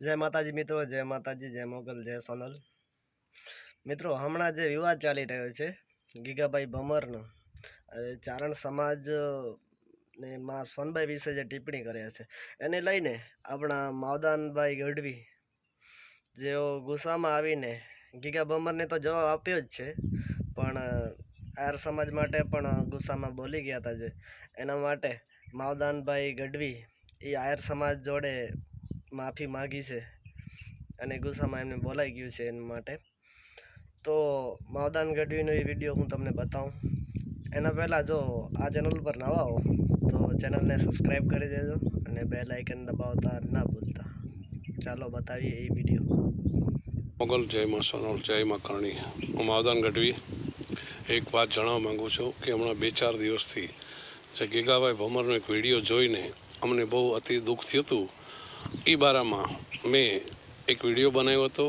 જય માતાજી મિત્રો, જય માતાજી, જય મોગલ, જય સોનલ. મિત્રો, હમણાં જે વિવાદ ચાલી રહ્યો છે ગીગાભાઈ ભમરનો, ચારણ સમાજ ને માં સોનબાઈ વિશે જે ટિપ્પણી કર્યા છે એને લઈને આપણા માવદાનભાઈ ગઢવી જેઓ ગુસ્સામાં આવીને ગીગા ભમરને તો જવાબ આપ્યો જ છે, પણ આયર સમાજ માટે પણ ગુસ્સામાં બોલી ગયા હતા. જે એના માટે માવદાનભાઈ ગઢવી એ આયર સમાજ જોડે માફી માગી છે અને ગુસ્સામાં એમને બોલાઈ ગયું છે. એના માટે તો માવદાન ગઢવીનો એ વિડીયો હું તમને બતાવું. એના પહેલાં જો આ ચેનલ પર નવા હો તો ચેનલને સબસ્ક્રાઈબ કરી દેજો અને બેલ આઇકન દબાવતા ના ભૂલતા. ચાલો બતાવીએ એ વિડીયો. મોગલ, જય માં સોનલ, જય માં કરણી. હું માવદાન ગઢવી એક વાત જણાવવા માગું છું કે હમણાં 2-4 દિવસથી જે ગીગાભાઈ ભમરનો એક વિડીયો જોઈને અમને બહુ અતિ દુઃખ થયું હતું. એ બારામાં મેં એક વિડીયો બનાવ્યો હતો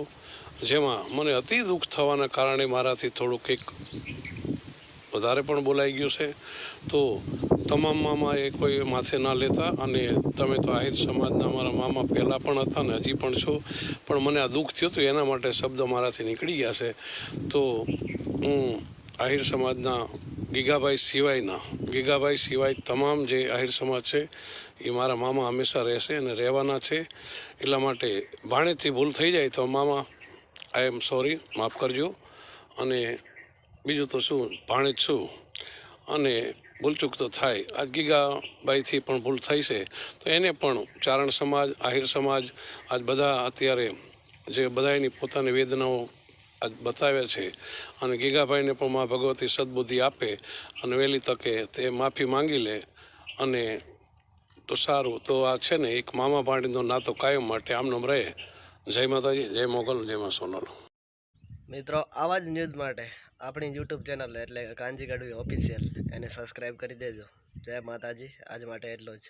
જેમાં મને અતિ દુઃખ થવાના કારણે મારાથી થોડુંક એક વધારે પણ બોલાઈ ગયું છે. તો તમામ મામા એ કોઈ માથે ના લેતા, અને તમે તો આહિર સમાજના મારા મામા પહેલાં પણ હતા ને હજી પણ છો, પણ મને આ દુઃખ થયું હતું એના માટે શબ્દ મારાથી નીકળી ગયા છે. તો હું આહિર સમાજના ગીગાભાઈ સિવાય તમામ જે આહિર સમાજ છે એ મારા મામા હંમેશા રહેશે અને રહેવાના છે. એટલા માટે ભાણેજથી ભૂલ થઈ જાય તો મામા આઈ એમ સોરી, માફ કરજો. અને બીજું તો શું, ભાણેજ છું અને ભૂલચૂક તો થાય. આ ગીગાબાઈથી પણ ભૂલ થઈ છે તો એને પણ ચારણ સમાજ, આહિર સમાજ આજ બધા અત્યારે જે બધા એની પોતાની વેદનાઓ આજ બતાવે છે, અને ગીગાભાઈને પણ મા ભગવતી સદબુદ્ધિ આપે અને વહેલી તકે તે માફી માંગી લે અને તો સારું. તો આ છે ને એક મામા ભાણીનો નાતો કાયમ માટે આમનામ રહે. જય માતાજી, જય મોગલ, જય માં સોનલ. મિત્રો, આવા જ ન્યૂઝ માટે આપણી યુટ્યુબ ચેનલ એટલે કાનજી ગઢવી ઓફિશિયલ એને સબસ્ક્રાઈબ કરી દેજો. જય માતાજી. આજ માટે એટલો જ.